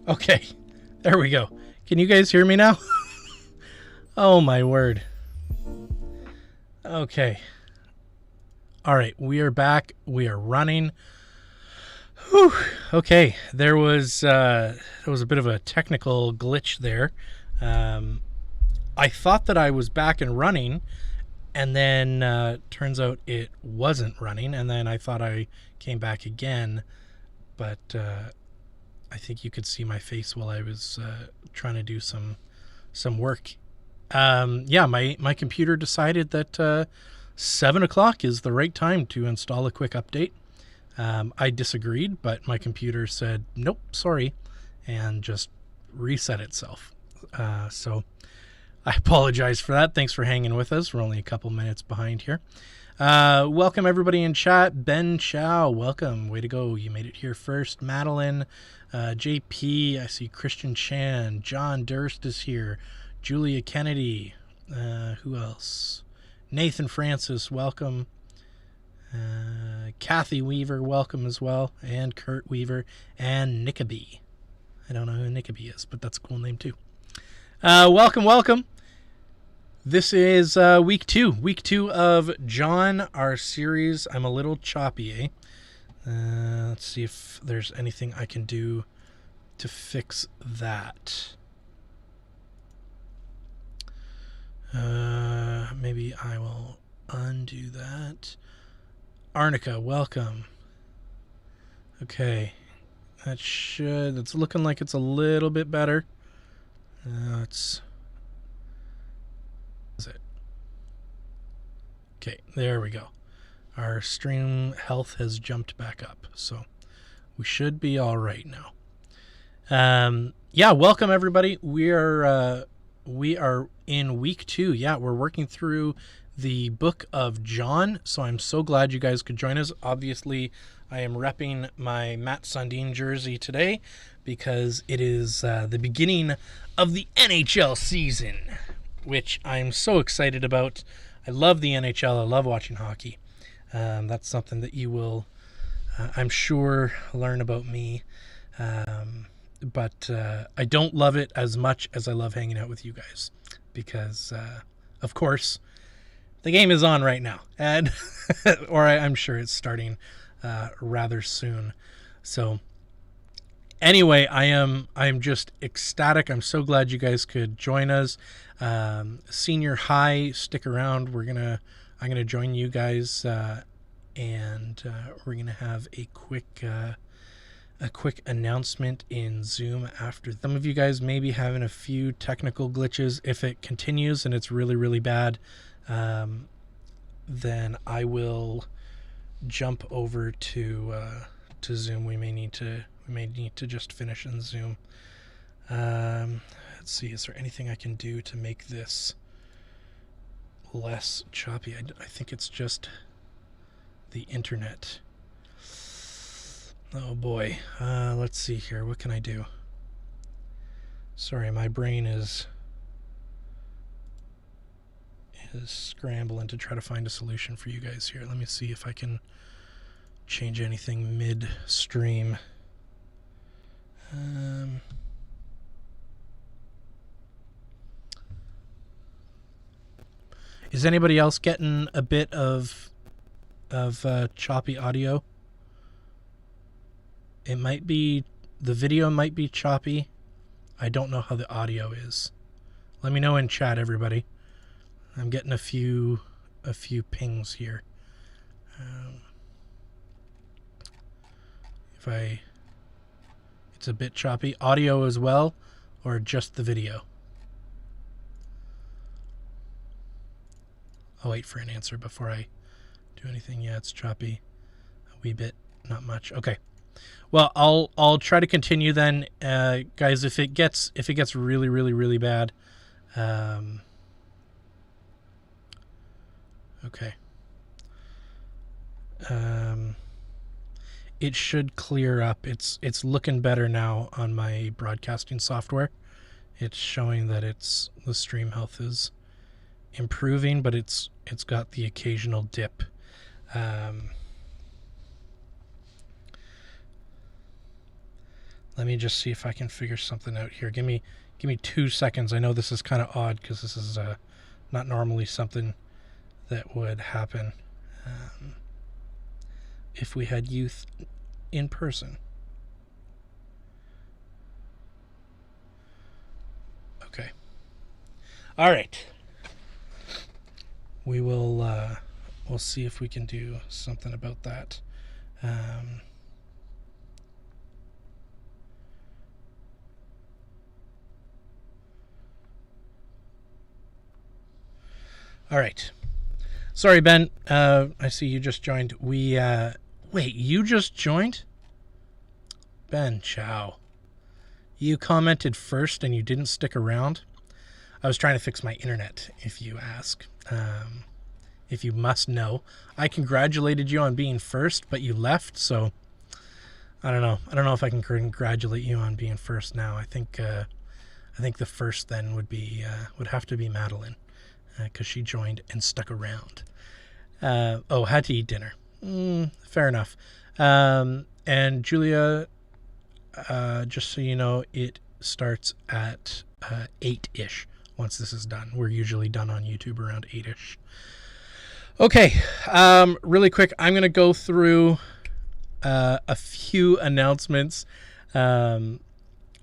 Okay, there we go. Can you guys hear me now? Oh my word. Okay. All right, we are back. We are running. Whew. Okay, there was a bit of a technical glitch there. Um, I thought that I was back and running, and then turns out it wasn't running. And then I thought I came back again, but I think you could see my face while I was trying to do some work. Yeah, my computer decided that 7 o'clock is the right time to install a quick update. I disagreed, but my computer said nope, sorry, and just reset itself. So I apologize for that. Thanks for hanging with us. We're only a couple minutes behind here. Welcome everybody in chat. Ben Chow, welcome. Way to go. You made it here first. Madeline, JP, I see Christian Chan. John Durst is here. Julia Kennedy. Who else? Nathan Francis, welcome. Kathy Weaver, welcome as well. And Kurt Weaver. And Nickaby. I don't know who Nickaby is, but that's a cool name too. Welcome. This is week two of John, our series. I'm a little choppy, eh? Let's see if there's anything I can do to fix that. Maybe I will undo that. Arnica, welcome. Okay, that's looking like it's a little bit better. Is it? Okay, there we go. Our stream health has jumped back up, so we should be all right now. Yeah, welcome everybody. We are in week 2. Yeah, we're working through the book of John, so I'm so glad you guys could join us. Obviously, I am repping my Matt Sundin jersey today because it is the beginning of the NHL season, which I'm so excited about. I love the NHL. I love watching hockey. That's something that you will, I'm sure, learn about me. But I don't love it as much as I love hanging out with you guys because, of course, the game is on right now, and or I'm sure it's starting rather soon. So anyway, I'm just ecstatic. I'm so glad you guys could join us. Senior high, stick around. I'm gonna join you guys, and we're gonna have a quick announcement in Zoom after. Some of you guys may be having a few technical glitches. If it continues and it's really, really bad, then I will jump over to Zoom. We may need to just finish in Zoom. Let's see. Is there anything I can do to make this less choppy? I think it's just the internet. Oh boy. Let's see here. What can I do? Sorry, my brain is scrambling to try to find a solution for you guys here. Let me see if I can change anything mid-stream. Is anybody else getting a bit of choppy audio? It might be, the video might be choppy. I don't know how the audio is. Let me know in chat, everybody. I'm getting a few pings here. It's a bit choppy. Audio as well, or just the video? I'll wait for an answer before I do anything. Yeah, it's choppy. A wee bit, not much. Okay. Well, I'll try to continue then, guys. If it gets really, really, really bad, okay. It should clear up. It's looking better now on my broadcasting software. It's showing that the stream health is improving, but it's got the occasional dip. Let me just see if I can figure something out here. Give me 2 seconds. I know this is kind of odd because this is not normally something that would happen if we had youth in person. Okay. All right. We will we'll see if we can do something about that. All right. Sorry, Ben. I see you just joined. Wait, you just joined? Ben Chow. You commented first and you didn't stick around. I was trying to fix my internet, if you ask. If you must know. I congratulated you on being first, but you left, so I don't know. I don't know if I can congratulate you on being first now. I think the first then would have to be Madeline, because she joined and stuck around. Had to eat dinner. Fair enough. And Julia, just so you know, it starts at 8-ish once this is done. We're usually done on YouTube around 8-ish. Okay, really quick, I'm going to go through a few announcements. I'm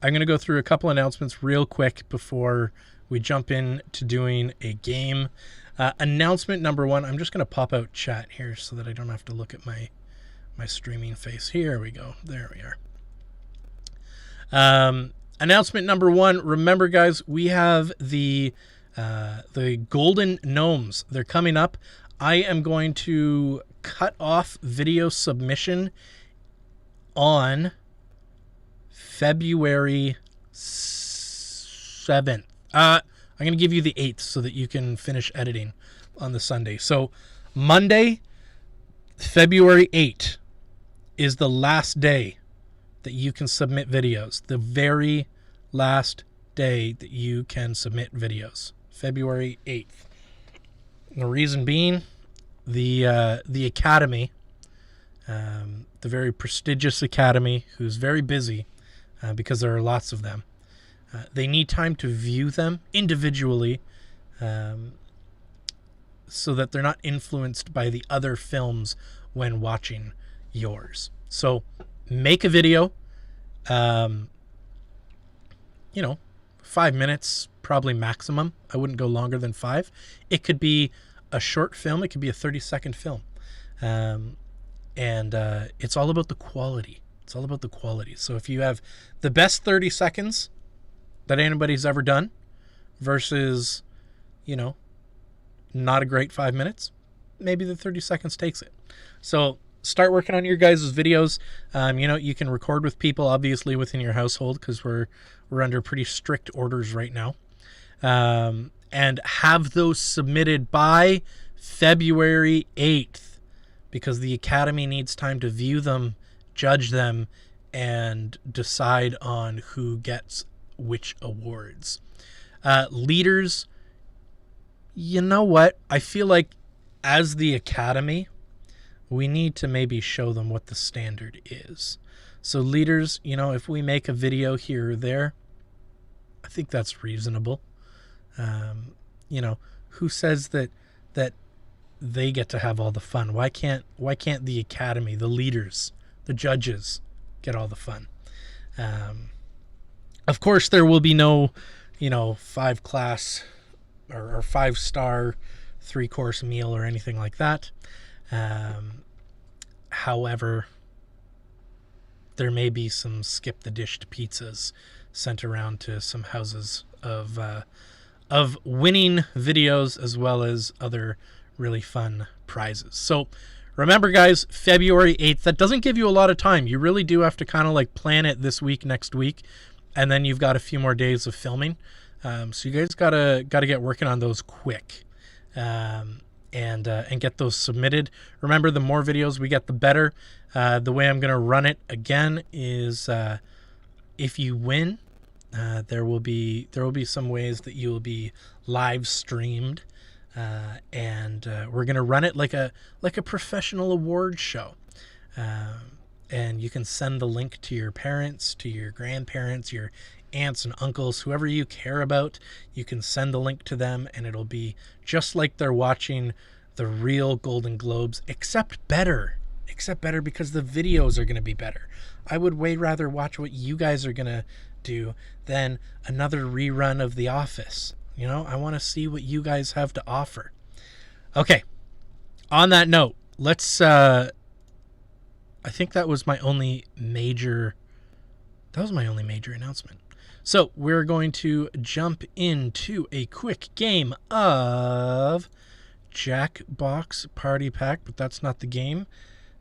going to go through a couple announcements real quick before we jump in to doing a game. Announcement number one, I'm just going to pop out chat here so that I don't have to look at my streaming face. Here we go. There we are. Announcement number one, remember guys, we have the Golden Gnomes. They're coming up. I am going to cut off video submission on February 7th. I'm going to give you the 8th so that you can finish editing on the Sunday. So Monday, February 8th is the last day that you can submit videos. The very last day that you can submit videos. February 8th. The reason being, the Academy, the very prestigious Academy, who's very busy because there are lots of them, they need time to view them individually so that they're not influenced by the other films when watching yours. So make a video, 5 minutes, probably maximum. I wouldn't go longer than 5. It could be a short film. It could be a 30-second film. And it's all about the quality. It's all about the quality. So if you have the best 30 seconds that anybody's ever done versus, not a great 5 minutes, maybe the 30 seconds takes it. So start working on your guys' videos. You can record with people, obviously, within your household because we're under pretty strict orders right now. And have those submitted by February 8th because the Academy needs time to view them, judge them, and decide on who gets which awards. Leaders, you know what? I feel like as the Academy, we need to maybe show them what the standard is. So leaders, if we make a video here or there, I think that's reasonable. Who says that they get to have all the fun? Why can't the Academy, the leaders, the judges get all the fun? Of course, there will be no, 5-class or 5-star 3-course meal or anything like that. However, there may be some skip the dished pizzas sent around to some houses of winning videos as well as other really fun prizes. So remember guys, February 8th, that doesn't give you a lot of time. You really do have to kind of plan it this week, next week, and then you've got a few more days of filming. So you guys gotta get working on those quick. And get those submitted. Remember, the more videos we get, the better. The way I'm going to run it again is if you win, there will be some ways that you will be live streamed, and we're going to run it like a professional award show. and you can send the link to your parents, to your grandparents, your aunts and uncles, whoever you care about. You can send the link to them, and it'll be just like they're watching the real Golden Globes, except better because the videos are going to be better. I would way rather watch what you guys are going to do than another rerun of The Office. You know, I want to see what you guys have to offer. Okay, on that note, let's I think that was my only major announcement. So we're going to jump into a quick game of Jackbox Party Pack, but that's not the game,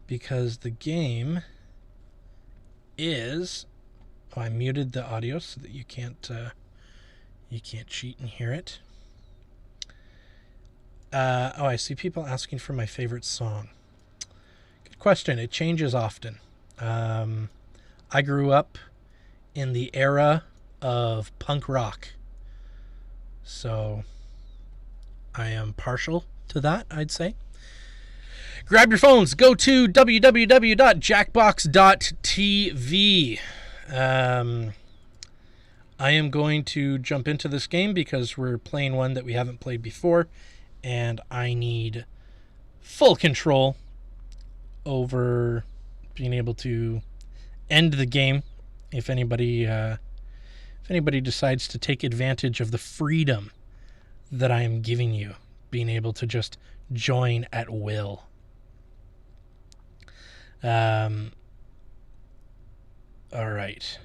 because the game is... Oh, I muted the audio so that you can't cheat and hear it. I see people asking for my favorite song. Good question. It changes often. I grew up in the era of punk rock, so I am partial to that, I'd say. Grab your phones, go to www.jackbox.tv. I am going to jump into this game because we're playing one that we haven't played before, and I need full control over being able to end the game if anybody decides to take advantage of the freedom that I am giving you, being able to just join at will. All right,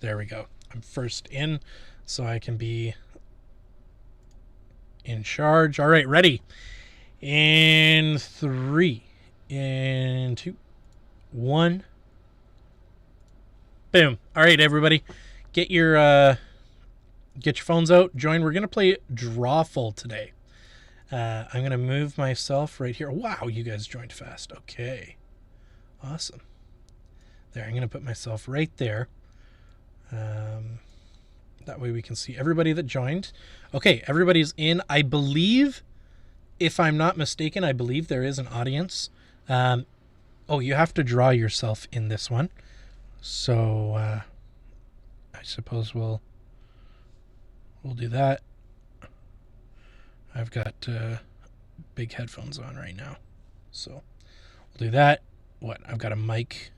there we go. I'm first in, so I can be in charge. All right, ready. In 3, in 2, 1. Boom. All right, everybody, get your phones out. Join. We're gonna play Drawful today. I'm gonna move myself right here. Wow, you guys joined fast. Okay, awesome. There, I'm gonna put myself right there. That way we can see everybody that joined. Okay, everybody's in. I believe, if I'm not mistaken, I believe there is an audience. Oh, you have to draw yourself in this one. So I suppose we'll do that. I've got big headphones on right now, so we'll do that. What? I've got a mic.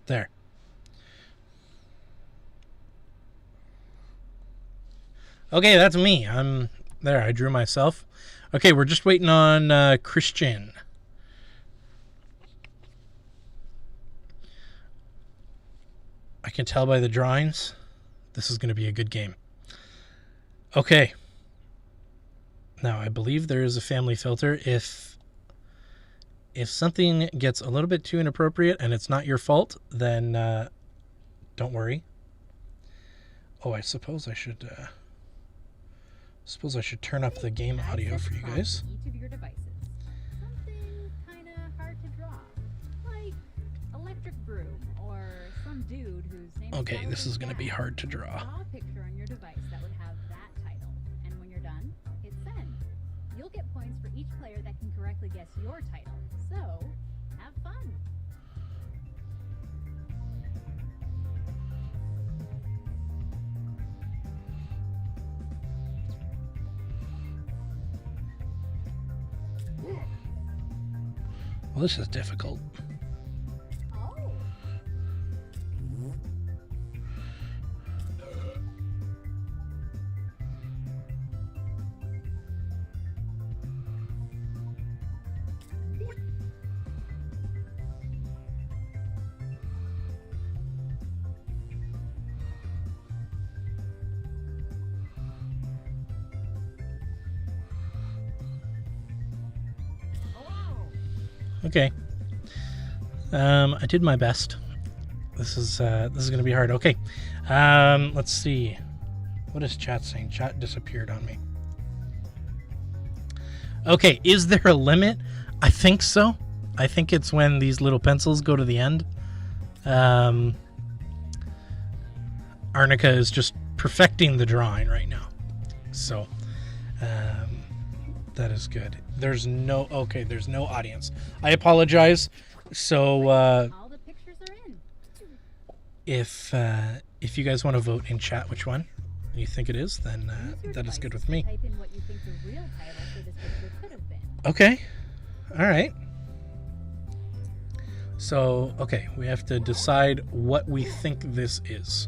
There. Okay, that's me. I'm there. I drew myself. Okay, we're just waiting on Christian. I can tell by the drawings, this is going to be a good game. Okay. Now, I believe there is a family filter. If something gets a little bit too inappropriate and it's not your fault, then don't worry. Oh, I suppose I should turn up the game audio for you guys. Each of your devices. Something kind of hard to draw, like electric broom or some dude whose name. Okay, this is going to be hard to draw. Draw a picture on your device that would have that title, and when you're done, hit send. You'll get points for each player that can correctly guess your title. So, have fun. Well, this is difficult. Oh. Okay. I did my best. This is going to be hard. Okay. Let's see. What is chat saying? Chat disappeared on me. Okay, is there a limit? I think so. I think it's when these little pencils go to the end. Arnica is just perfecting the drawing right now. So that is good. There's no audience. I apologize. So All the pictures are in. if you guys want to vote in chat which one you think it is, then Use your that is good devices with me. to type in what you think the real title for this picture could have been. Okay. All right. So, okay, we have to decide what we think this is.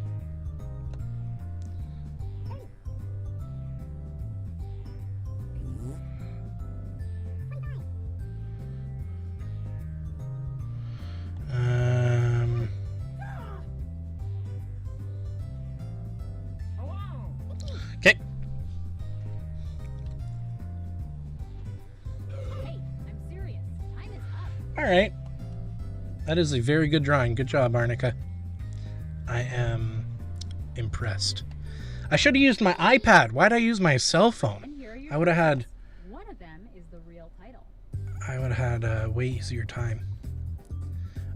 Okay. Hey, I'm serious. Time is up. All right. That is a very good drawing. Good job, Arnica. I am impressed. I should have used my iPad. Why'd I use my cell phone? And here are your I would have had choices. One of them is the real title. I would have had a way easier time.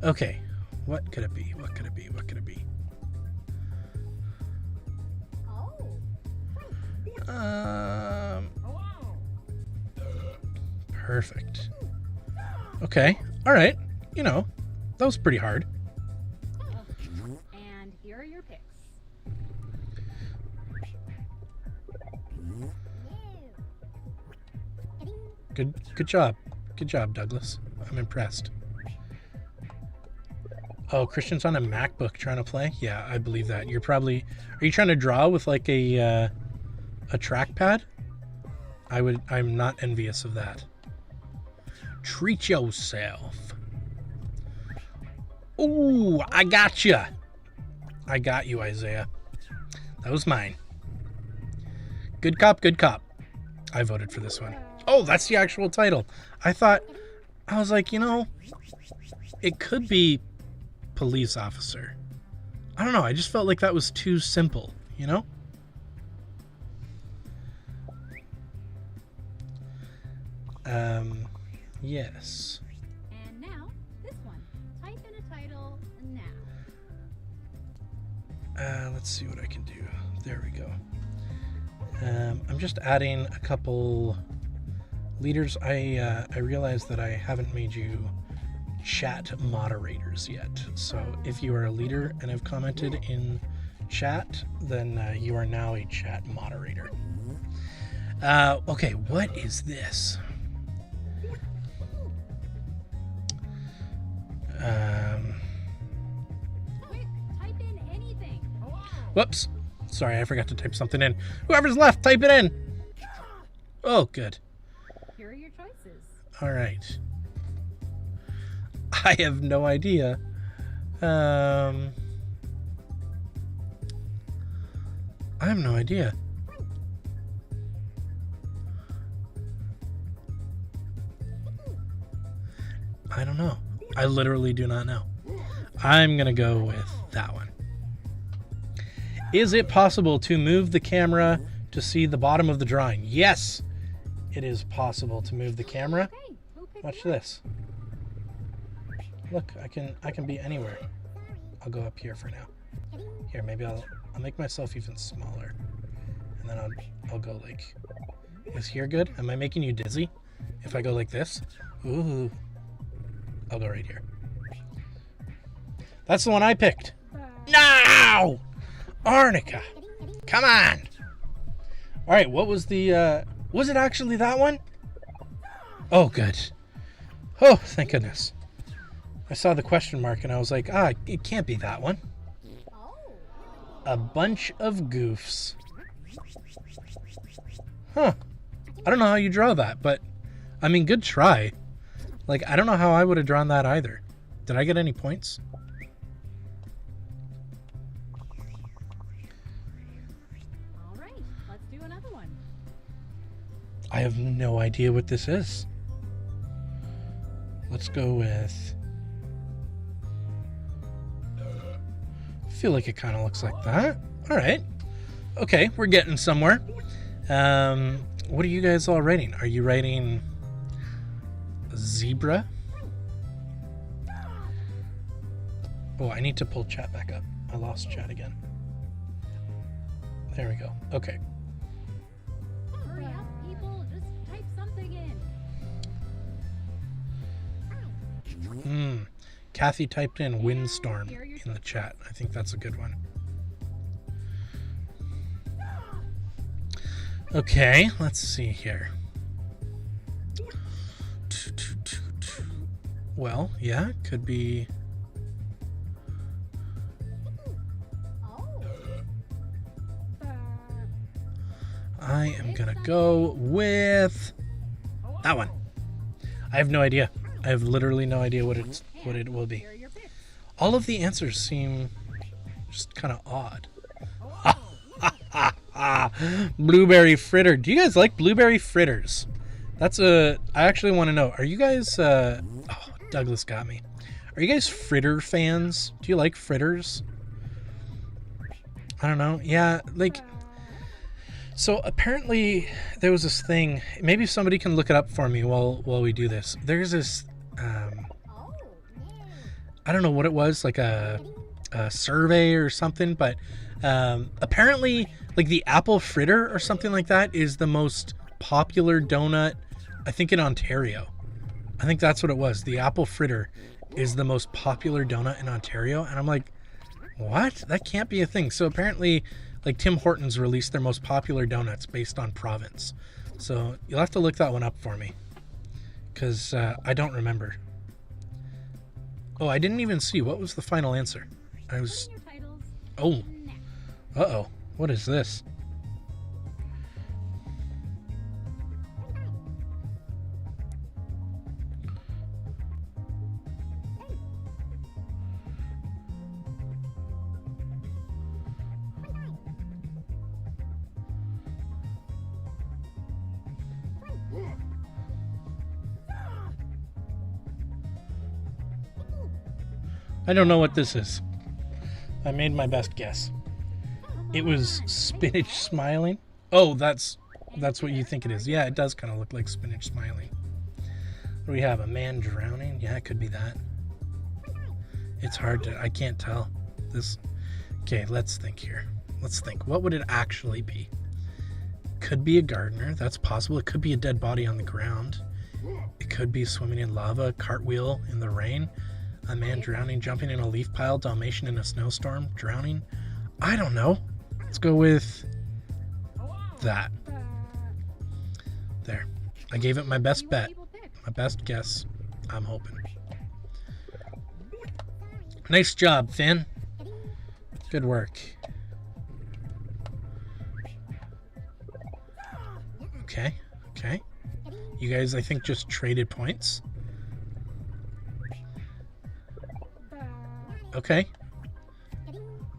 Okay. What could it be? What could it be? What could it be? Oh. Perfect. Okay. All right. You know, that was pretty hard. And here are your picks. Good job. Good job, Douglas. I'm impressed. Oh, Christian's on a MacBook trying to play? Yeah, I believe that. Are you trying to draw with like a trackpad? I'm not envious of that. Treat yourself. Ooh, I got you. I got you, Isaiah. That was mine. Good cop, good cop. I voted for this one. Oh, that's the actual title. I was like, you know, it could be police officer. I don't know. I just felt like that was too simple, you know? Yes. And now, this one. Type in a title now. Let's see what I can do. There we go. I'm just adding a couple leaders. I realized that I haven't made you chat moderators yet. So if you are a leader and have commented in chat, then you are now a chat moderator. Okay, what is this? Quick, type in anything. Whoops. Sorry, I forgot to type something in. Whoever's left, type it in. Oh, good. Here are your choices. All right. I have no idea. I have no idea. I don't know. I literally do not know. I'm going to go with that one. Is it possible to move the camera to see the bottom of the drawing? Yes, it is possible to move the camera. Okay, who picked Watch yours? this. Look, I can be anywhere. I'll go up here for now. Here, maybe I'll make myself even smaller. And then I'll go like, is here good? Am I making you dizzy? If I go like this? Ooh. I'll go right here. That's the one I picked. No! Arnica. Come on. All right, what was the was it actually that one? Oh, good. Oh, thank goodness. I saw the question mark and I was like, it can't be that one. Oh. A bunch of goofs. Huh. I don't know how you draw that, but I mean, good try. Like, I don't know how I would have drawn that either. Did I get any points? All right, let's do another one. I have no idea what this is. Let's go with... I feel like it kind of looks like that. All right. Okay, we're getting somewhere. What are you guys all writing? Are you writing zebra? Oh, I need to pull chat back up. I lost chat again. There we go. Okay. Hurry up, people. Just type something in. Kathy typed in windstorm in the chat. I think that's a good one. Okay, let's see here. Well, yeah, could be. I am gonna go with that one. I have no idea. I have literally no idea what it will be. All of the answers seem just kind of odd. Blueberry fritter. Do you guys like blueberry fritters? I actually want to know. Are you guys? Oh, Douglas got me. Are you guys fritter fans? Do you like fritters? I don't know. Yeah, like. So apparently there was this thing. Maybe somebody can look it up for me while we do this. There's this. I don't know what it was, like a survey or something, but apparently, like the apple fritter or something like that is the most popular donut, I think, in Ontario. I think that's what it was. The apple fritter is the most popular donut in Ontario, and I'm like, what? That can't be a thing. So apparently, like Tim Hortons released their most popular donuts based on province. So you'll have to look that one up for me, because I don't remember. Oh, I didn't even see. What was the final answer? I was... Oh. Uh-oh. What is this? I don't know what this is. I made my best guess. It was spinach smiling. Oh, that's what you think it is. Yeah, it does kind of look like spinach smiling. What do we have? A man drowning? Yeah, it could be that. It's hard to... I can't tell. This... Okay, let's think here. Let's think. What would it actually be? Could be a gardener. That's possible. It could be a dead body on the ground. It could be swimming in lava, cartwheel in the rain. A man drowning, jumping in a leaf pile, Dalmatian in a snowstorm, drowning. I don't know. Let's go with that. There. I gave it my best bet. My best guess. I'm hoping. Nice job, Finn. Good work. Okay. Okay. You guys, I think, just traded points. Okay.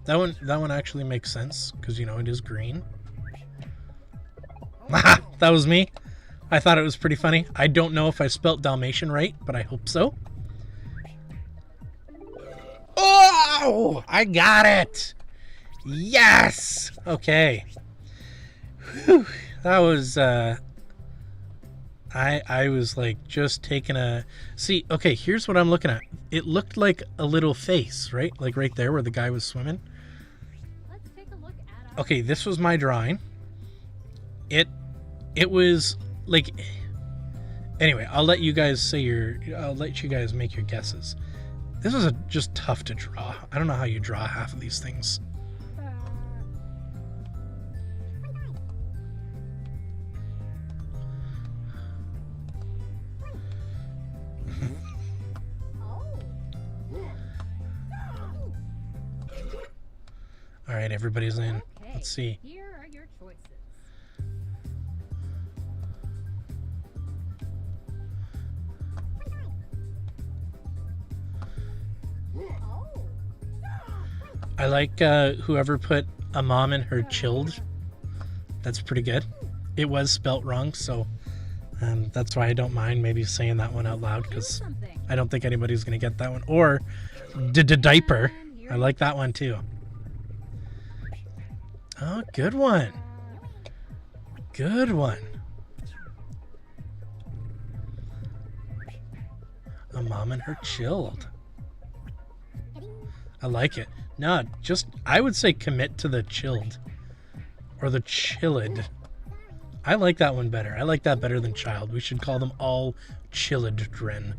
That one actually makes sense, because, you know, it is green. Haha, that was me. I thought it was pretty funny. I don't know if I spelt Dalmatian right, but I hope so. Oh! I got it! Yes! Okay. Whew. That was, I was like just taking a... See, okay, here's what I'm looking at. It looked like a little face, right? Like right there where the guy was swimming. Let's take a look at our... Okay, this was my drawing. It was like... Anyway, I'll let you guys make your guesses. This was just tough to draw. I don't know how you draw half of these things. All right, everybody's in. Okay, Let's see. Here are your choices. I like whoever put a mom in her chilled. That's pretty good. It was spelt wrong, so that's why I don't mind maybe saying that one out loud, because I don't think anybody's going to get that one. Or diaper. I like that one too. Oh, good one. Good one. A mom and her chilled. I like it. No, just, I would say commit to the chilled. Or the chilled. I like that one better. I like that better than child. We should call them all children.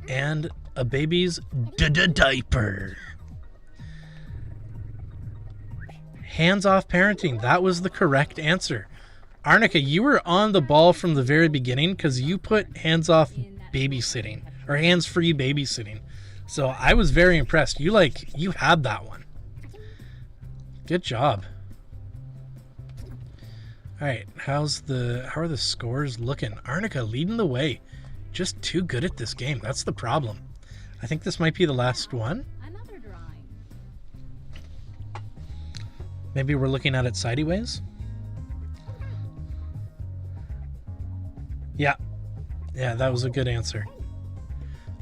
And a baby's diaper. Hands-off parenting. That was the correct answer. Arnica, you were on the ball from the very beginning because you put hands-off babysitting or hands-free babysitting. So I was very impressed. You had that one. Good job. All right, how are the scores looking? Arnica leading the way. Just too good at this game. That's the problem. I think this might be the last one. Another drawing. Maybe we're looking at it sideways. Yeah, that was a good answer.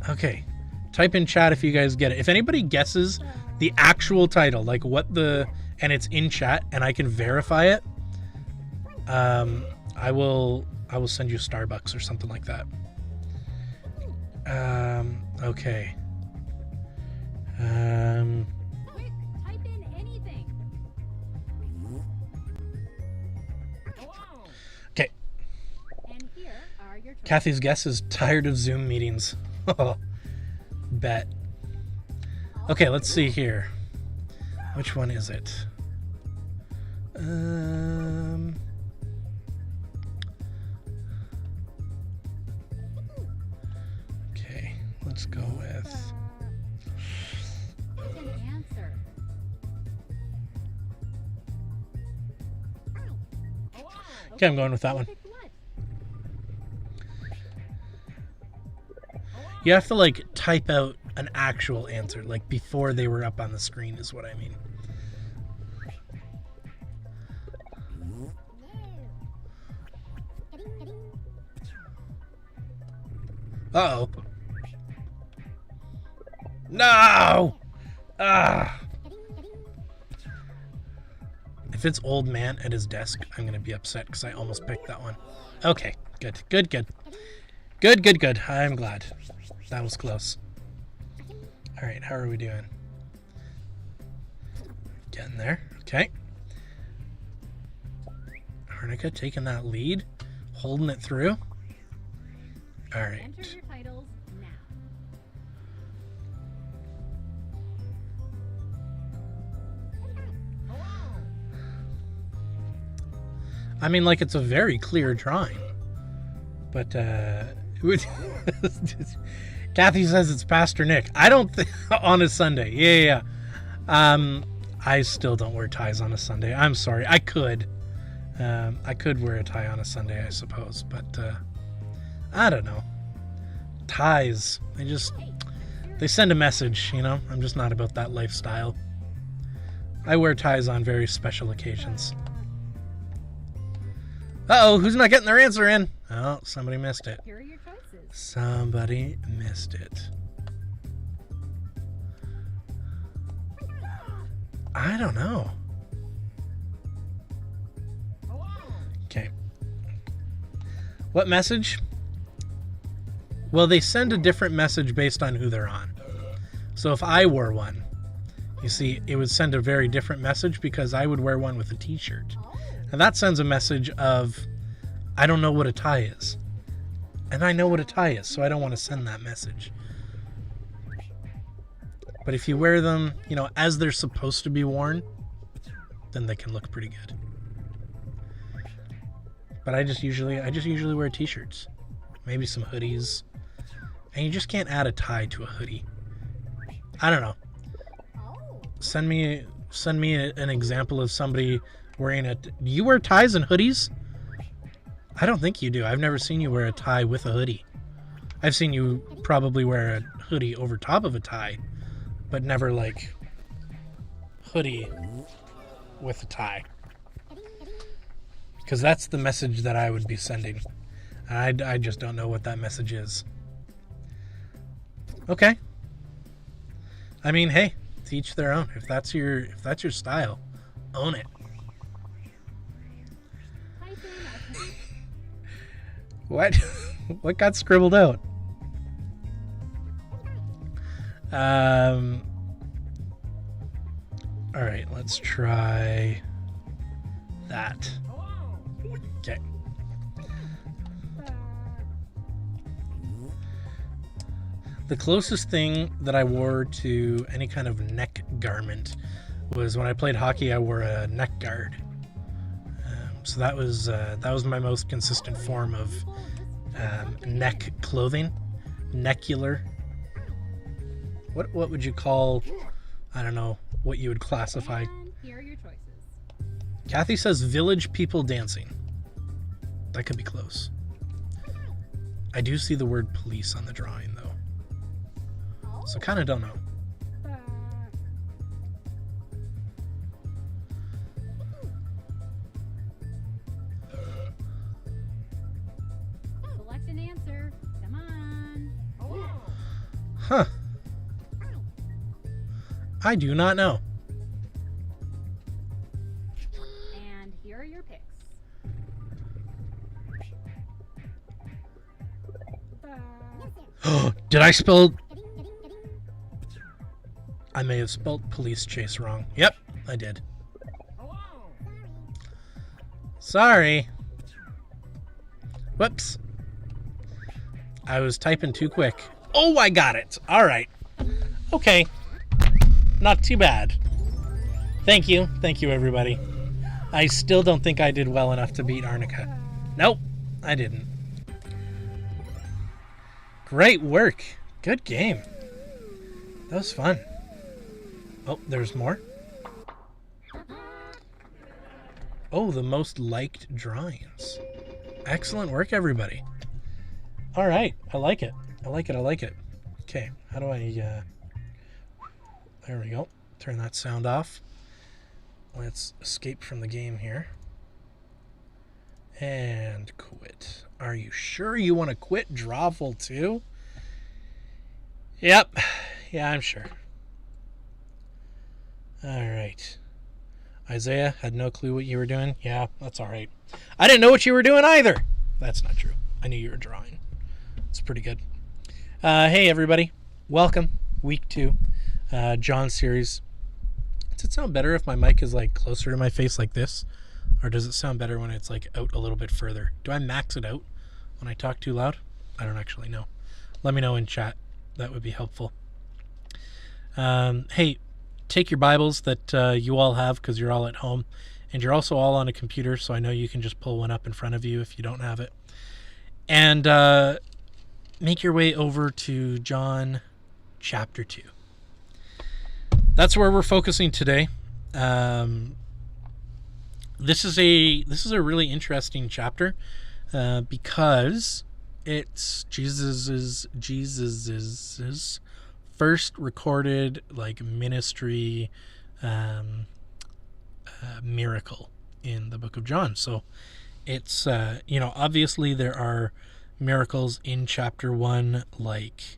Okay, type in chat if you guys get it. If anybody guesses the actual title, like and it's in chat and I can verify it, I will send you Starbucks or something like that. Okay. Quick, type in anything. Okay. And here are your choices. Kathy's guess is tired of Zoom meetings. Bet. Okay, let's see here. Which one is it? Okay, let's go with... Pick an answer. Okay, I'm going with that one. Pick what? You have to type out an actual answer, before they were up on the screen is what I mean. Uh-oh. No! Ah! If it's old man at his desk, I'm going to be upset because I almost picked that one. Okay, good. Good. I'm glad. That was close. All right, how are we doing? Getting there. Okay. Arnica taking that lead, holding it through. All right. Enter your titles now. I mean, it's a very clear drawing. But, Kathy says it's Pastor Nick. I don't think on a Sunday. Yeah. I still don't wear ties on a Sunday. I'm sorry. I could. I could wear a tie on a Sunday, I suppose. But, I don't know. Ties. They send a message, I'm just not about that lifestyle. I wear ties on very special occasions. Uh-oh, who's not getting their answer in? Oh, somebody missed it. Here are your choices. Somebody missed it. I don't know. Okay. What message? Well, they send a different message based on who they're on. So if I wore one, you see, it would send a very different message because I would wear one with a t-shirt. And that sends a message of, I don't know what a tie is. And I know what a tie is, so I don't want to send that message. But if you wear them, as they're supposed to be worn, then they can look pretty good. But I just usually wear t-shirts. Maybe some hoodies. And you just can't add a tie to a hoodie. I don't know. Send me an example of somebody wearing a... Do you wear ties and hoodies? I don't think you do. I've never seen you wear a tie with a hoodie. I've seen you probably wear a hoodie over top of a tie, but never hoodie with a tie. Because that's the message that I would be sending. I just don't know what that message is. Okay. I mean, hey, to each their own. If that's your style, own it. What? What got scribbled out? All right, let's try that. Okay. The closest thing that I wore to any kind of neck garment was when I played hockey. I wore a neck guard. So that was my most consistent form of neck clothing. Necular. What would you call? I don't know what you would classify. And here are your choices. Kathy says village people dancing. That could be close. I do see the word police on the drawing though. So kind of don't know. Select an answer. Come on. Huh. I do not know. And here are your picks. Did I spell? I may have spelled police chase wrong. Yep, I did. Sorry. Whoops. I was typing too quick. Oh, I got it. All right. Okay. Not too bad. Thank you. Thank you, everybody. I still don't think I did well enough to beat Arnica. Nope, I didn't. Great work. Good game. That was fun. Oh, there's more. Oh, the most liked drawings. Excellent work, everybody. All right. I like it. I like it. I like it. Okay. How do I... There we go. Turn that sound off. Let's escape from the game here. And quit. Are you sure you want to quit Drawful too? Yep. Yeah, I'm sure. Alright. Isaiah had no clue what you were doing. Yeah, that's alright. I didn't know what you were doing either. That's not true. I knew you were drawing. It's pretty good. Hey, everybody. Welcome. Week 2. John series. Does it sound better if my mic is like closer to my face like this? Or does it sound better when it's like out a little bit further? Do I max it out when I talk too loud? I don't actually know. Let me know in chat. That would be helpful. Hey, take your Bibles that you all have because you're all at home. And you're also all on a computer, so I know you can just pull one up in front of you if you don't have it. And make your way over to John chapter 2. That's where we're focusing today. This is a really interesting chapter because it's Jesus's first recorded like ministry miracle in the book of John. So it's obviously there are miracles in chapter 1, like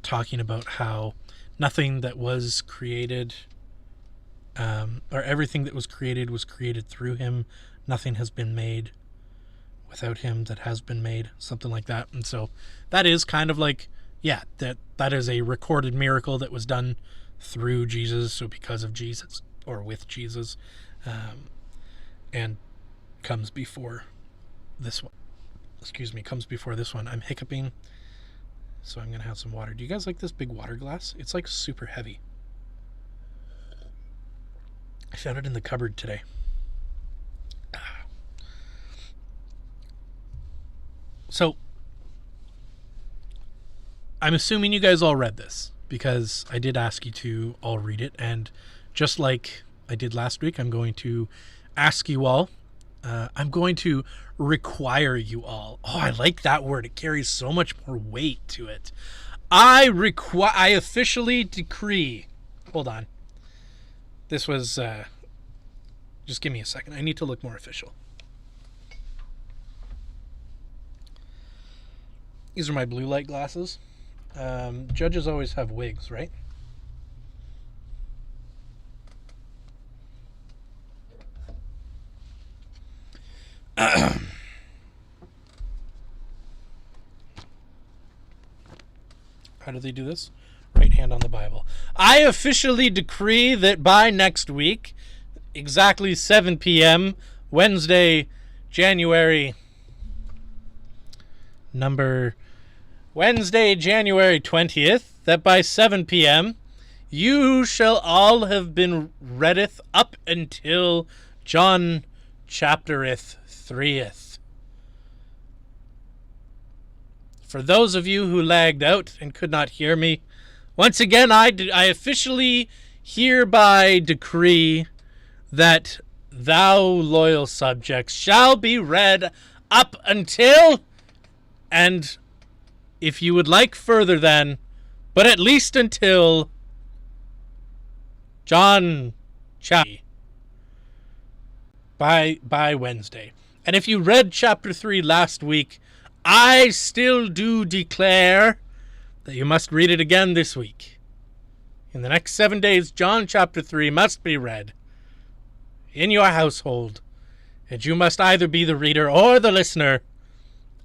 talking about how nothing that was created, or everything that was created through him. Nothing has been made without him that has been made, something like that. And so that is kind of like, yeah, that is a recorded miracle that was done through Jesus, so because of Jesus, or with Jesus, and comes before this one. Comes before this one. I'm hiccuping, so I'm going to have some water. Do you guys like this big water glass? It's like super heavy. I found it in the cupboard today. So, I'm assuming you guys all read this, because I did ask you to all read it, and just like I did last week, I'm going to ask you all. I'm going to require you all. Oh, I like that word. It carries so much more weight to it. I officially decree. Hold on. This was, just give me a second. I need to look more official. These are my blue light glasses. Judges always have wigs, right? How do they do this? Right hand on the Bible. I officially decree that by next week, exactly 7 p.m., Wednesday, January 20th, that by 7 p.m., you shall all have been readeth up until John chaptereth 3th. For those of you who lagged out and could not hear me, once again, I officially hereby decree that thou, loyal subjects, shall be read up until, and if you would like further than, but at least until, John chapter by Wednesday. And if you read chapter 3 last week, I still do declare that you must read it again this week. In the next 7 days, John chapter 3 must be read in your household, and you must either be the reader or the listener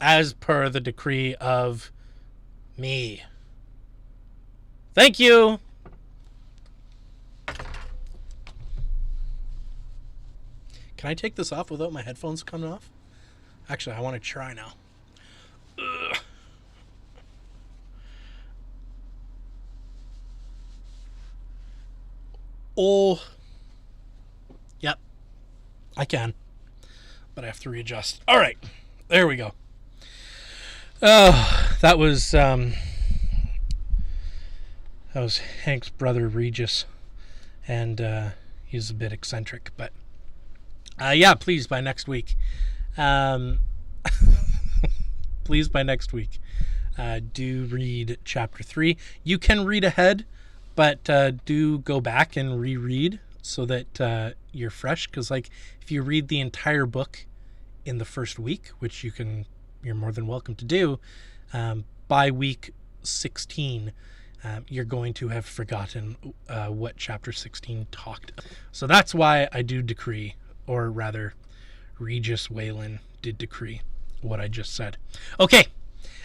as per the decree of me. Thank you. Can I take this off without my headphones coming off? Actually, I want to try now. Ugh. Oh, yep, I can, but I have to readjust. All right, there we go. Oh, that was Hank's brother Regis, and he's a bit eccentric, but yeah, please by next week. Please by next week, do read chapter 3. You can read ahead, but do go back and reread so that you're fresh. Because like if you read the entire book in the first week, which you're more than welcome to do, by week 16, you're going to have forgotten what chapter 16 talked about. So that's why I do decree, or rather, Regis Whalen did decree what I just said. Okay.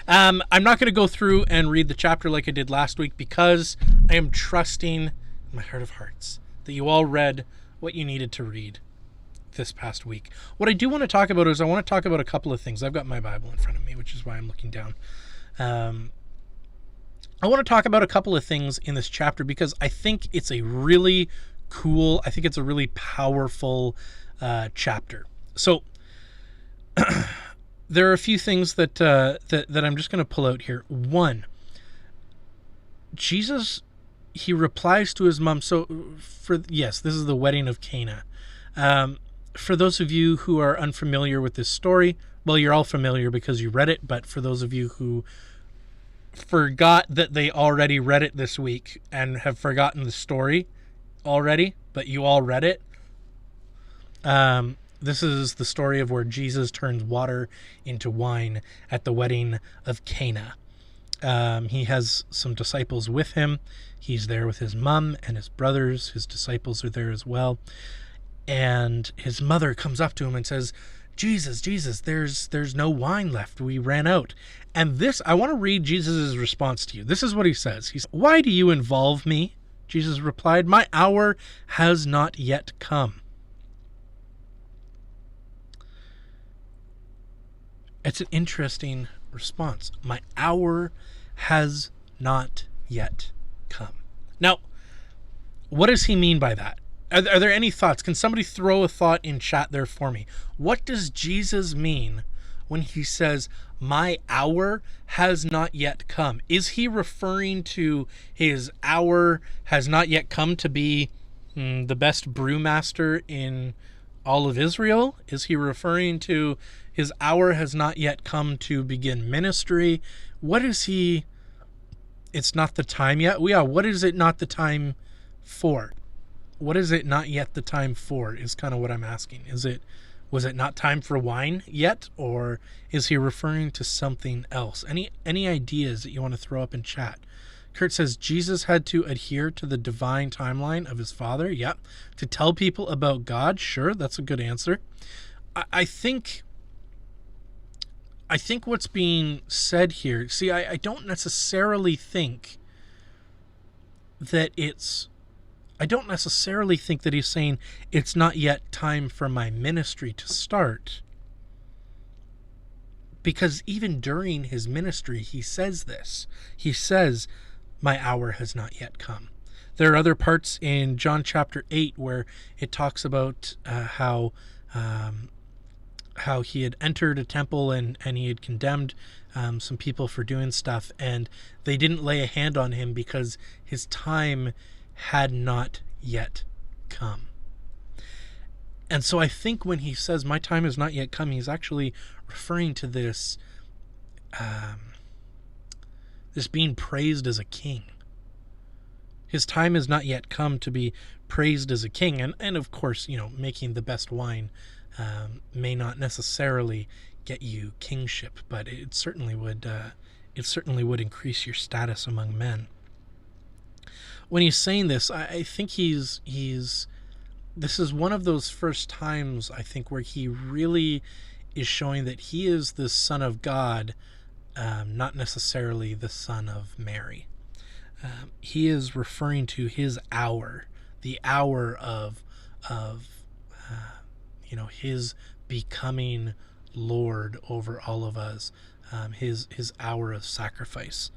I'm not going to go through and read the chapter like I did last week because I am trusting in my heart of hearts that you all read what you needed to read this past week. What I do want to talk about is I want to talk about a couple of things. I've got my Bible in front of me, which is why I'm looking down. I want to talk about a couple of things in this chapter because I think it's a really cool, I think it's a really powerful chapter. So there are a few things that I'm just going to pull out here. One, Jesus, he replies to his mom. So this is the wedding of Cana. For those of you who are unfamiliar with this story, well, you're all familiar because you read it. But for those of you who forgot that they already read it this week and have forgotten the story already, but you all read it, this is the story of where Jesus turns water into wine at the wedding of Cana. He has some disciples with him. He's there with his mom and his brothers. His disciples are there as well. And his mother comes up to him and says, Jesus, there's no wine left. We ran out. And this, I want to read Jesus' response to you. This is what he says. He says, "Why do you involve me?" Jesus replied, "My hour has not yet come." It's an interesting response. My hour has not yet come. Now, what does he mean by that? Are there any thoughts? Can somebody throw a thought in chat there for me? What does Jesus mean when he says, my hour has not yet come? Is he referring to his hour has not yet come to be the best brewmaster in all of Israel? Is he referring to his hour has not yet come to begin ministry? What is he? It's not the time yet. Yeah, what is it not the time for? What is it not yet the time for is kind of what I'm asking. Was it not time for wine yet? Or is he referring to something else? Any ideas that you want to throw up in chat? Kurt says Jesus had to adhere to the divine timeline of his father. Yep. To tell people about God. Sure. That's a good answer. I think what's being said here, see, I don't necessarily think that I don't necessarily think that he's saying it's not yet time for my ministry to start. Because even during his ministry, he says this. He says, my hour has not yet come. There are other parts in John chapter 8 where it talks about how he had entered a temple and he had condemned some people for doing stuff, and they didn't lay a hand on him because his time had not yet come. And so I think when he says, my time has not yet come, he's actually referring to this being praised as a king. His time has not yet come to be praised as a king. And of course, making the best wine may not necessarily get you kingship, but it certainly would increase your status among men. When he's saying this, I think this is one of those first times, I think, where he really is showing that he is the Son of God, not necessarily the Son of Mary. He is referring to his hour, the hour of his becoming Lord over all of us, his hour of sacrifice,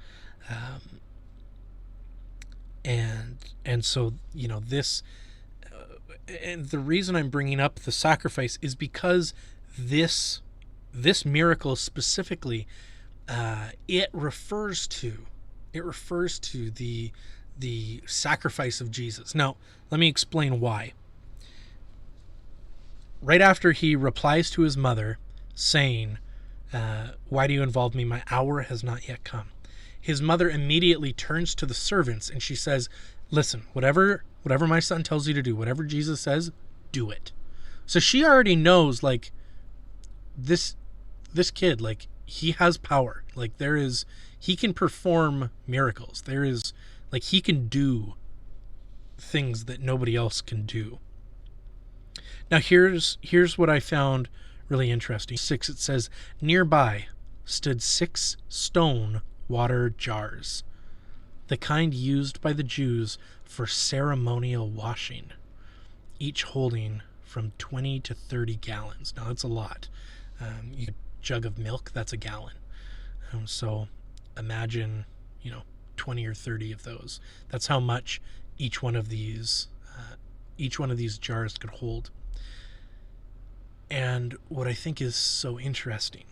and so this, and the reason I'm bringing up the sacrifice is because this miracle specifically, it refers to the sacrifice of Jesus. Now, let me explain why. Right after he replies to his mother saying, why do you involve me? My hour has not yet come. His mother immediately turns to the servants and she says, listen, whatever my son tells you to do, whatever Jesus says, do it. So she already knows, like, this kid, like, he has power. Like, he can perform miracles. He can do things that nobody else can do. Now here's what I found really interesting. 6, it says, nearby stood 6 stone water jars, the kind used by the Jews for ceremonial washing, each holding from 20 to 30 gallons. Now that's a lot. A jug of milk, that's a gallon. So imagine, 20 or 30 of those. That's how much each one of these jars could hold. And what I think is so interesting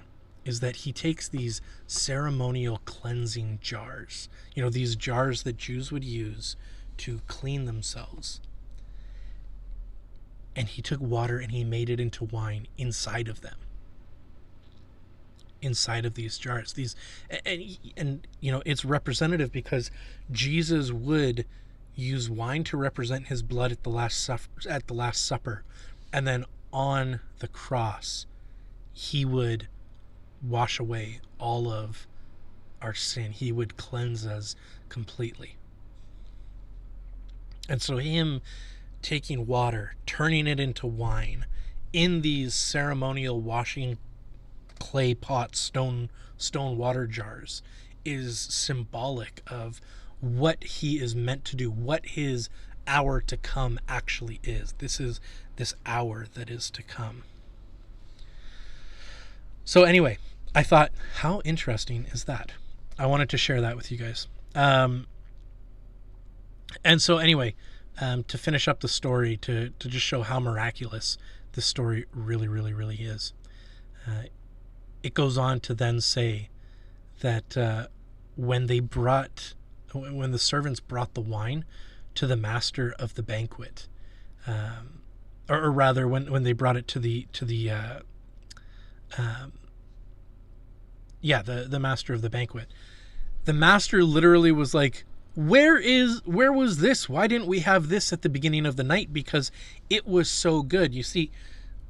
is that he takes these ceremonial cleansing jars, these jars that Jews would use to clean themselves. And he took water and he made it into wine inside of them. Inside of these jars. And it's representative because Jesus would use wine to represent his blood at the Last Supper. And then on the cross, he would wash away all of our sin. He would cleanse us completely. And so him taking water, turning it into wine in these ceremonial washing clay pots, stone water jars, is symbolic of what he is meant to do, what his hour to come actually is. This is this hour that is to come. So anyway, I thought, how interesting is that? I wanted to share that with you guys. And so anyway, to finish up the story, to just show how miraculous this story really, really, really is. It goes on to then say that when the servants brought the wine to the master of the banquet, or rather when they brought it to the master of the banquet, the master literally was like, where was this? Why didn't we have this at the beginning of the night? Because it was so good. You see,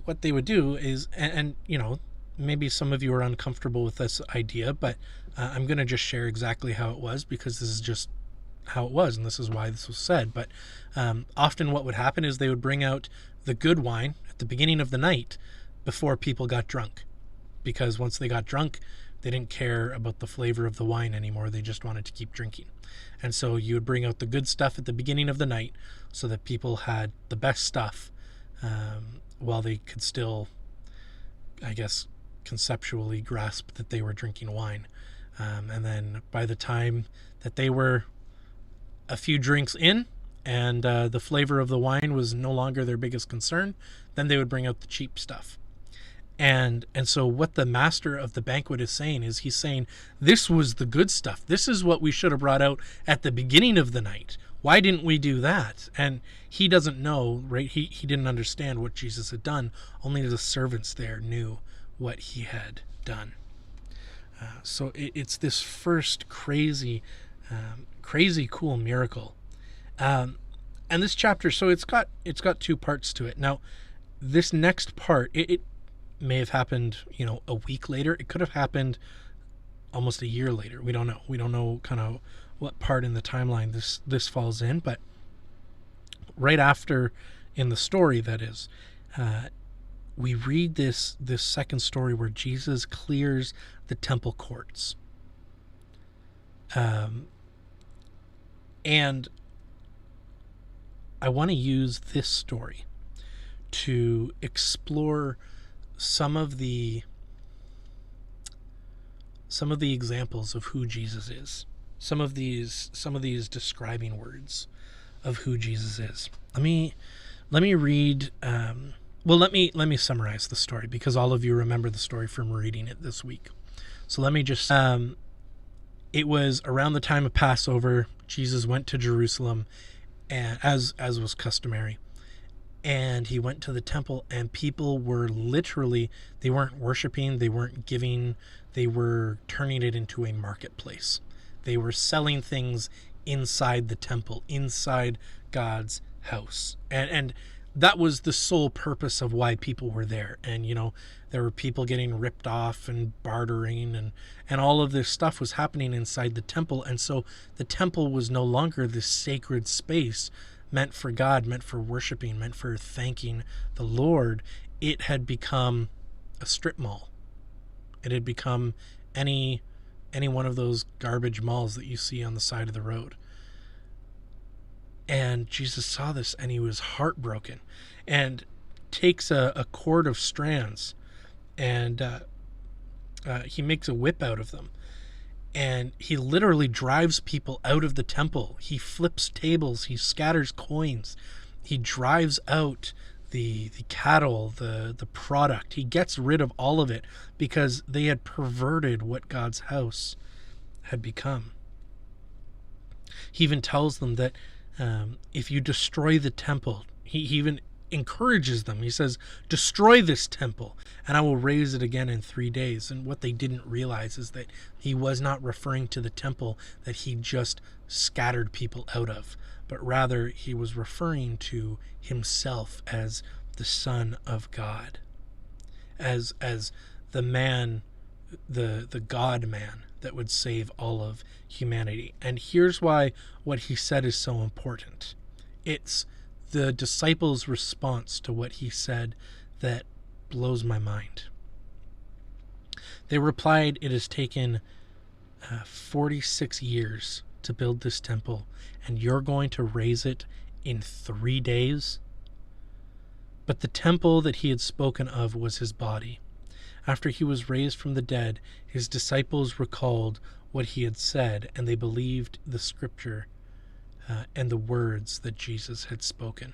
what they would do is, and maybe some of you are uncomfortable with this idea, but I'm going to just share exactly how it was, because this is just how it was, and this is why this was said. But often what would happen is they would bring out the good wine at the beginning of the night before people got drunk, because once they got drunk, They didn't care about the flavor of the wine anymore. They just wanted to keep drinking. And so you would bring out the good stuff at the beginning of the night so that people had the best stuff, while they could still, I guess, conceptually grasp that they were drinking wine. And then by the time that they were a few drinks in and the flavor of the wine was no longer their biggest concern, then they would bring out the cheap stuff. And so what the master of the banquet is saying is, he's saying, this was the good stuff. This is what we should have brought out at the beginning of the night. Why didn't we do that? And he doesn't know, right? He didn't understand what Jesus had done. Only the servants there knew what he had done. So it's this first crazy cool miracle. And this chapter, so it's got 2 parts to it. Now, this next part, it may have happened, a week later. It could have happened almost a year later. We don't know. We don't know kind of what part in the timeline this falls in, but right after in the story, that is, we read this second story where Jesus clears the temple courts. And I want to use this story to explore some of the examples of who Jesus is. Some of these describing words of who Jesus is. Let me read. Let me summarize the story, because all of you remember the story from reading it this week. So let me just. It was around the time of Passover. Jesus went to Jerusalem, and as was customary, and he went to the temple, and people were literally, they weren't worshiping, they weren't giving, they were turning it into a marketplace. They were selling things inside the temple, inside God's house. And that was the sole purpose of why people were there. And, there were people getting ripped off and bartering, and all of this stuff was happening inside the temple. And so the temple was no longer this sacred space meant for God, meant for worshiping, meant for thanking the Lord. It had become a strip mall. It had become any one of those garbage malls that you see on the side of the road. And Jesus saw this, and he was heartbroken, and takes a cord of strands, and he makes a whip out of them, and he literally drives people out of the temple. He flips tables, he scatters coins, he drives out the cattle, the product. He gets rid of all of it because they had perverted what God's house had become. He even tells them that if you destroy the temple, he even encourages them. He says, destroy this temple and I will raise it again in 3 days. And what they didn't realize is that he was not referring to the temple that he just scattered people out of, but rather he was referring to himself as the Son of God, as the man, the God man that would save all of humanity. And here's why what he said is so important. It's the disciples' response to what he said that blows my mind. They replied, it has taken 46 years to build this temple, and you're going to raise it in 3 days? But the temple that he had spoken of was his body. After he was raised from the dead, his disciples recalled what he had said, and they believed the scripture and the words that Jesus had spoken.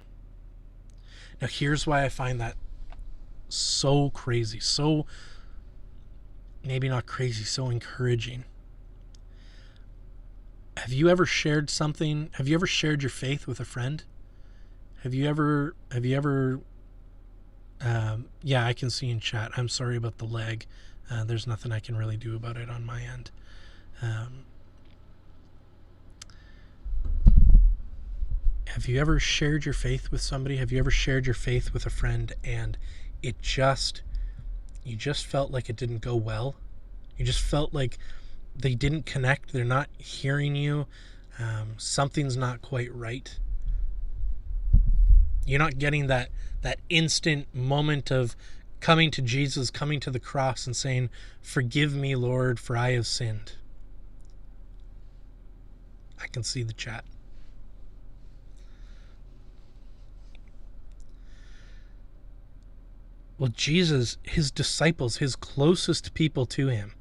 Now, here's why I find that so crazy, so maybe not crazy, so encouraging. Have you ever shared something? Have you ever shared your faith with a friend? Have you ever, yeah, I can see in chat. I'm sorry about the lag. There's nothing I can really do about it on my end. Have you ever shared your faith with somebody? Have you ever shared your faith with a friend and you just felt like it didn't go well? You just felt like they didn't connect. They're not hearing you. Something's not quite right. You're not getting that instant moment of coming to Jesus, coming to the cross and saying, "Forgive me, Lord, for I have sinned." I can see the chat. Well, Jesus, his disciples, his closest people to him,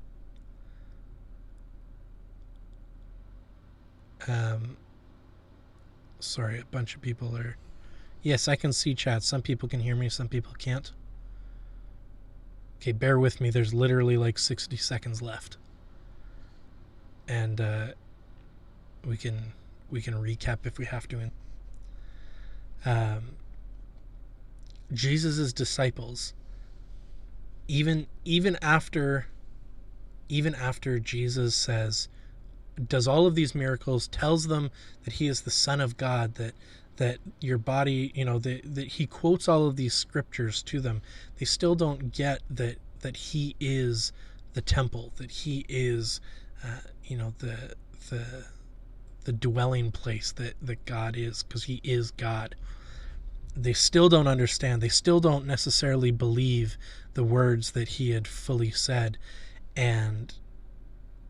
sorry, a bunch of people are... Yes, I can see chat. Some people can hear me, some people can't. Okay, bear with me. There's literally like 60 seconds left. And we can recap if we have to. Jesus' disciples, even after Jesus says, does all of these miracles, tells them that he is the Son of God, that your body, that he quotes all of these scriptures to them, they still don't get that he is the temple, that he is, the dwelling place that God is, because he is God. They still don't understand. They still don't necessarily believe the words that he had fully said. And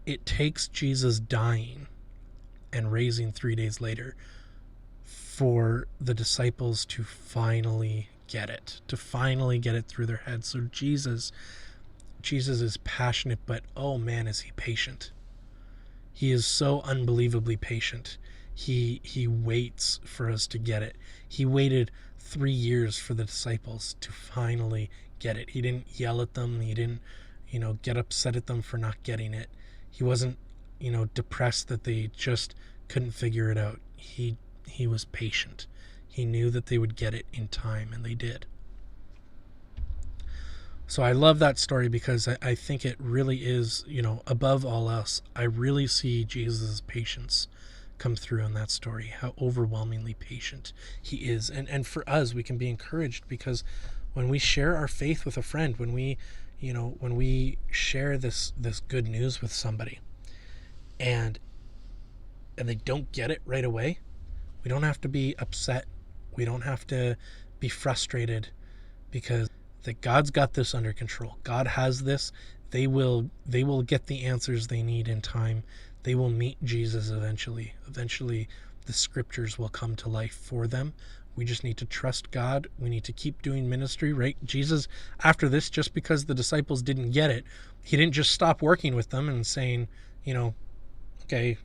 it takes Jesus dying and raising 3 days later for the disciples to finally get it, through their heads. So Jesus is passionate, but oh man, is he patient. He is so unbelievably patient. He waits for us to get it. He waited 3 years for the disciples to finally get it. He didn't yell at them. He didn't, get upset at them for not getting it. He wasn't, depressed that they just couldn't figure it out. He was patient. He knew that they would get it in time, and they did. So I love that story because I think it really is, above all else, I really see Jesus' patience come through in that story, how overwhelmingly patient he is. And for us, we can be encouraged because when we share our faith with a friend, when we share this good news with somebody and they don't get it right away, we don't have to be upset. We don't have to be frustrated, because that God's got this under control. God has this. They will get the answers they need in time. They will meet Jesus eventually. Eventually, the scriptures will come to life for them. We just need to trust God. We need to keep doing ministry, right? Jesus, after this, just because the disciples didn't get it, he didn't just stop working with them and saying, okay,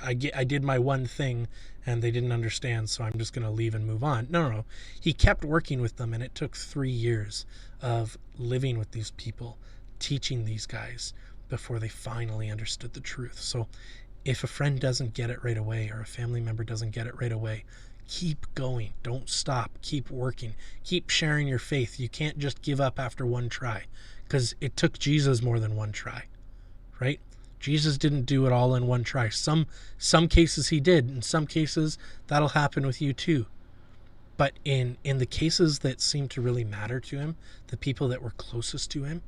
I did my one thing and they didn't understand, so I'm just going to leave and move on. No. He kept working with them, and it took 3 years of living with these people, teaching these guys, before they finally understood the truth. So if a friend doesn't get it right away, or a family member doesn't get it right away, keep going. Don't stop. Keep working. Keep sharing your faith. You can't just give up after one try, because it took Jesus more than one try, right? Jesus didn't do it all in one try. Some cases he did. In some cases, that'll happen with you too. But in the cases that seemed to really matter to him, the people that were closest to him,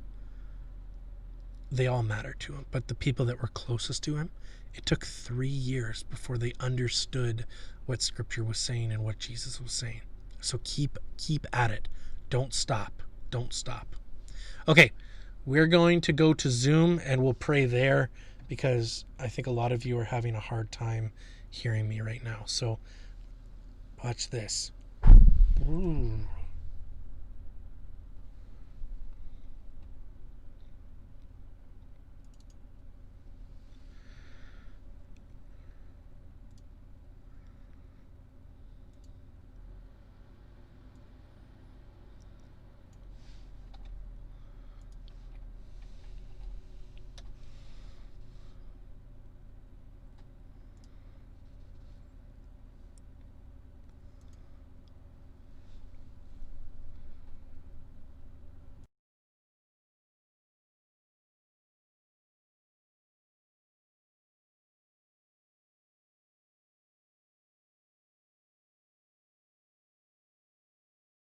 they all mattered to him. But the people that were closest to him, it took 3 years before they understood what Scripture was saying and what Jesus was saying. So keep at it. Don't stop. Don't stop. Okay, we're going to go to Zoom and we'll pray there, because I think a lot of you are having a hard time hearing me right now. So watch this. Ooh.